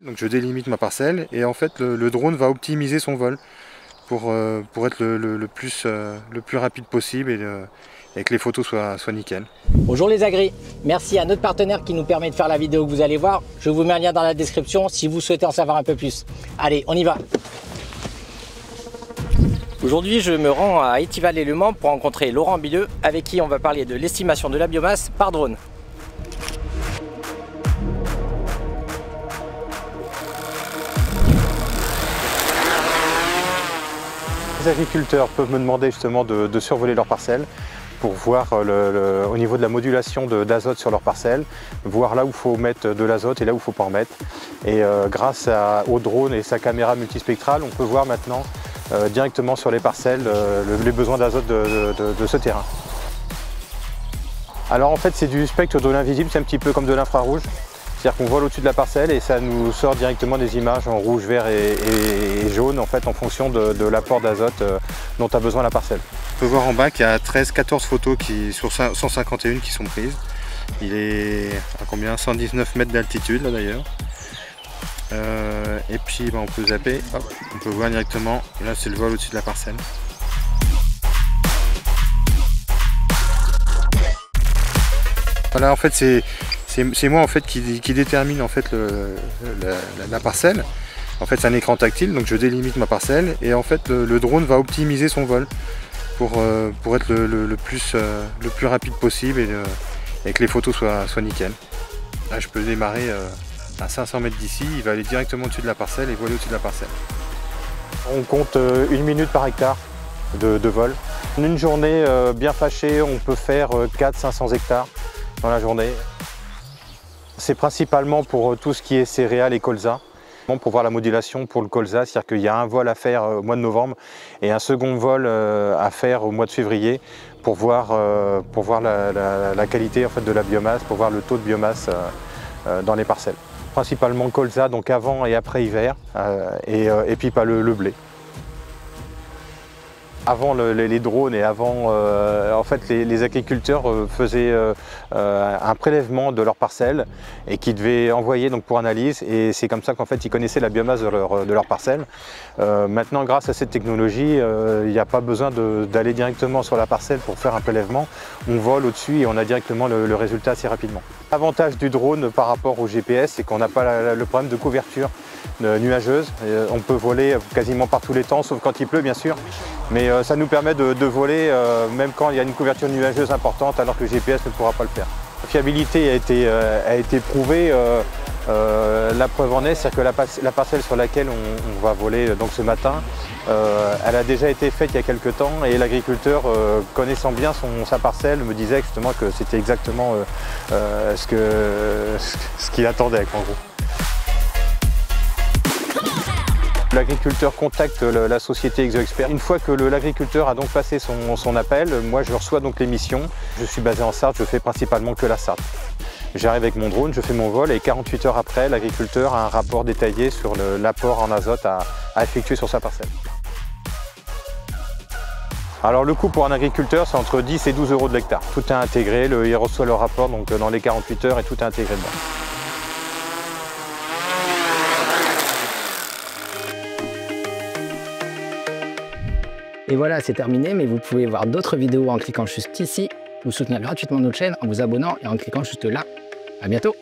Donc je délimite ma parcelle et en fait le drone va optimiser son vol pour être le plus rapide possible et que les photos soient nickel. Bonjour les agris, merci à notre partenaire qui nous permet de faire la vidéo que vous allez voir. Je vous mets un lien dans la description si vous souhaitez en savoir un peu plus. Allez, on y va. Aujourd'hui, je me rends à Étival-et-Le Mans pour rencontrer Laurent Billeux avec qui on va parler de l'estimation de la biomasse par drone. Les agriculteurs peuvent me demander justement de survoler leurs parcelles pour voir au niveau de la modulation d'azote sur leurs parcelles, voir là où il faut mettre de l'azote et là où il ne faut pas en mettre. Et grâce au drone et sa caméra multispectrale, on peut voir maintenant directement sur les parcelles les besoins d'azote de ce terrain. Alors en fait c'est du spectre de l'invisible, c'est un petit peu comme de l'infrarouge. C'est-à-dire qu'on vole au-dessus de la parcelle et ça nous sort directement des images en rouge, vert et jaune en fait en fonction de l'apport d'azote dont a besoin la parcelle. On peut voir en bas qu'il y a 13-14 photos sur 151 qui sont prises. Il est à combien? 119 mètres d'altitude là d'ailleurs. Et puis on peut zapper, hop, on peut voir directement, là c'est le vol au-dessus de la parcelle. Voilà, en fait c'est moi en fait qui détermine en fait la parcelle. En fait c'est un écran tactile, donc je délimite ma parcelle et en fait le drone va optimiser son vol pour être le plus rapide possible et que les photos soient nickel. Là je peux démarrer à 500 mètres d'ici, il va aller directement au-dessus de la parcelle et voler au-dessus de la parcelle. On compte 1 minute par hectare de vol. En une journée bien fâchée, on peut faire 400-500 hectares dans la journée. C'est principalement pour tout ce qui est céréales et colza. Pour voir la modulation pour le colza, c'est-à-dire qu'il y a un vol à faire au mois de novembre et un second vol à faire au mois de février pour voir la qualité en fait, de la biomasse, pour voir le taux de biomasse dans les parcelles. Principalement colza, donc avant et après hiver, et puis pas le blé. Avant les drones et avant, en fait, les agriculteurs faisaient un prélèvement de leurs parcelles et qu'ils devaient envoyer donc, pour analyse. Et c'est comme ça qu'en fait, ils connaissaient la biomasse de leur parcelle. Maintenant, grâce à cette technologie, il n'y a pas besoin d'aller directement sur la parcelle pour faire un prélèvement. On vole au-dessus et on a directement le résultat assez rapidement. L'avantage du drone par rapport au GPS, c'est qu'on n'a pas le problème de couverture nuageuse. On peut voler quasiment par tous les temps, sauf quand il pleut bien sûr. Mais ça nous permet de voler même quand il y a une couverture nuageuse importante alors que le GPS ne pourra pas le faire. La fiabilité a été prouvée, la preuve en est, c'est-à-dire que la parcelle sur laquelle on va voler donc ce matin, elle a déjà été faite il y a quelques temps et l'agriculteur connaissant bien sa parcelle me disait justement que c'était exactement ce qu'il attendait en gros. L'agriculteur contacte la société ExoExpert. Une fois que l'agriculteur a donc passé son appel, moi je reçois donc les missions. Je suis basé en Sarthe, je fais principalement que la Sarthe. J'arrive avec mon drone, je fais mon vol et 48 heures après, l'agriculteur a un rapport détaillé sur l'apport en azote à effectuer sur sa parcelle. Alors le coût pour un agriculteur, c'est entre 10 et 12 € de l'hectare. Tout est intégré, il reçoit le rapport donc, dans les 48 heures et tout est intégré dedans. Et voilà, c'est terminé, mais vous pouvez voir d'autres vidéos en cliquant juste ici, ou soutenir gratuitement notre chaîne en vous abonnant et en cliquant juste là. À bientôt!